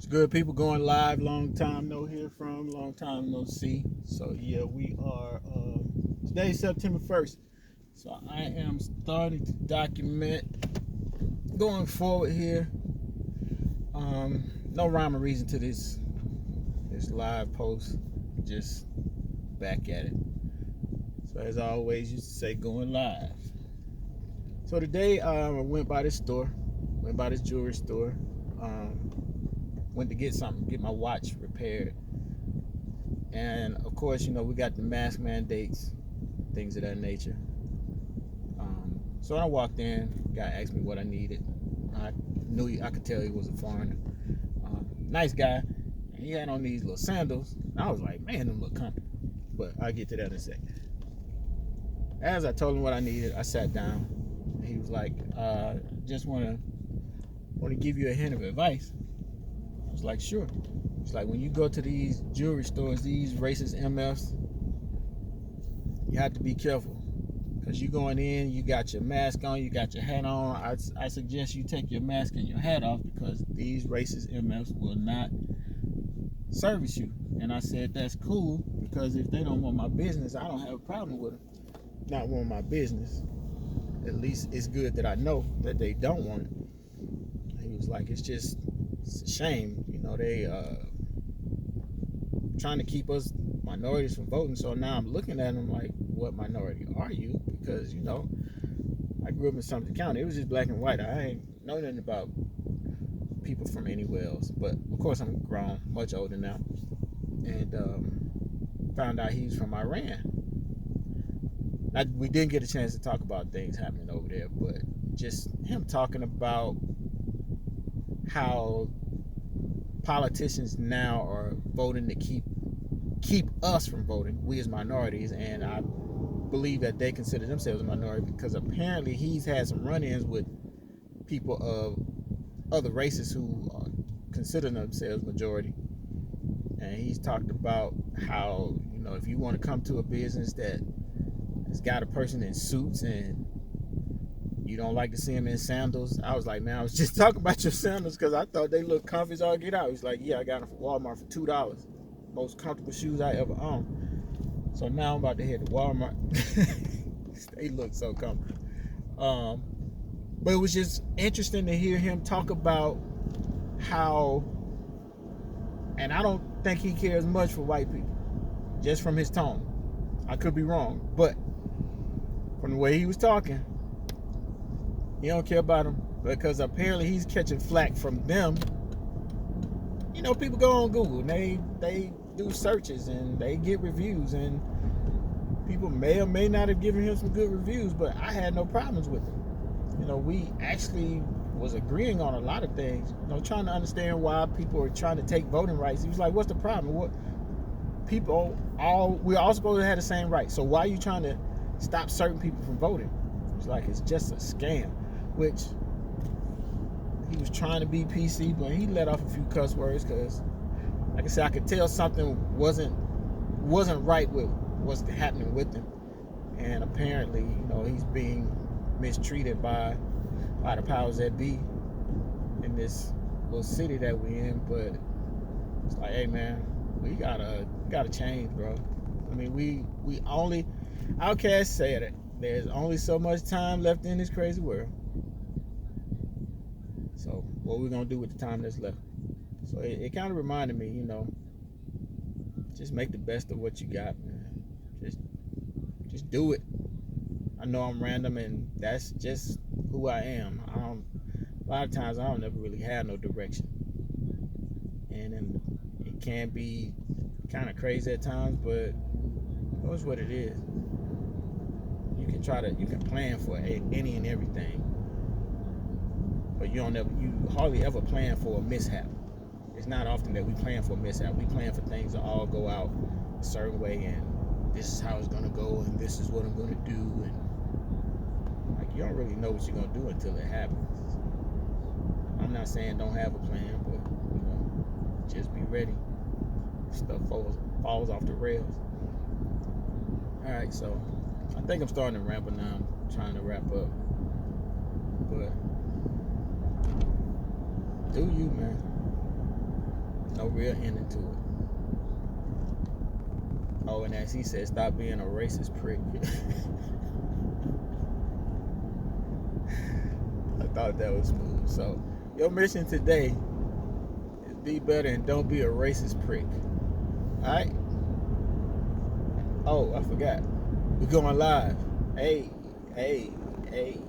Good people going live. Long time no hear from. Long time no see. So yeah, we are. Today's September 1st. So I am starting to document going forward here. No rhyme or reason to this live post. Just back at it. So as I always used to say, going live. So today I went by this store, went by this jewelry store. Went to get something, get my watch repaired. And of course, we got the mask mandates, things of that nature. So I walked in, guy asked me what I needed. I could tell he was a foreigner. Nice guy. And he had on these little sandals. And I was like, man, them look comfortable. But I'll get to that in a second. As I told him what I needed, I sat down. He was like, just want to give you a hint of advice. I was like, sure. It's like when you go to these jewelry stores, these racist MFs, you have to be careful. Because you going in, you got your mask on, you got your hat on. I suggest you take your mask and your hat off because these racist MFs will not service you. And I said, that's cool because if they don't want my business, I don't have a problem with them not wanting my business. At least it's good that I know that they don't want it. He was like, it's a shame, they trying to keep us minorities from voting. So now I'm looking at them like, what minority are you? Because I grew up in Sumter County. It was just black and white. I ain't know nothing about people from anywhere else. But of course I'm grown, much older now, and found out he's from Iran. We didn't get a chance to talk about things happening over there, but just him talking about how politicians now are voting to keep us from voting, we as minorities, and I believe that they consider themselves a minority because apparently he's had some run-ins with people of other races who consider themselves majority, and he's talked about how if you want to come to a business that has got a person in suits and you don't like to see him in sandals. I was like, man, I was just talking about your sandals because I thought they looked comfy as all get out. He's like, yeah, I got them from Walmart for $2. Most comfortable shoes I ever owned. So now I'm about to head to Walmart. They look so comfortable. But it was just interesting to hear him talk about how, and I don't think he cares much for white people, just from his tone. I could be wrong, but from the way he was talking, he don't care about them because apparently he's catching flack from them. People go on Google and they do searches and they get reviews, and people may or may not have given him some good reviews, but I had no problems with him. We actually was agreeing on a lot of things, trying to understand why people are trying to take voting rights. He was like, what's the problem? We're all supposed to have the same rights. So why are you trying to stop certain people from voting? It's like it's just a scam. Which he was trying to be PC, but he let off a few cuss words because, like I said, I could tell something wasn't right with what's happening with him, and apparently, he's being mistreated by the powers that be in this little city that we're in. But it's like, hey man, we gotta change, bro. I mean, we only, Outkast said it. There's only so much time left in this crazy world. So what we're gonna do with the time that's left? So it kind of reminded me, just make the best of what you got, man. Just do it. I know I'm random, and that's just who I am. A lot of times I don't ever really have no direction, and then it can be kind of crazy at times, but that's what it is. You can plan for any and everything, but you hardly ever plan for a mishap. It's not often that we plan for a mishap. We plan for things to all go out a certain way, and this is how it's gonna go, and this is what I'm gonna do, and like you don't really know what you're gonna do until it happens. I'm not saying don't have a plan, but just be ready. Stuff falls off the rails. All right, so I think I'm starting to ramble now. I'm trying to wrap up, but do you, man? No real ending to it. Oh, and as he said, stop being a racist prick. I thought that was smooth. So, your mission today is be better and don't be a racist prick. Alright? Oh, I forgot. We're going live. Hey, hey, hey.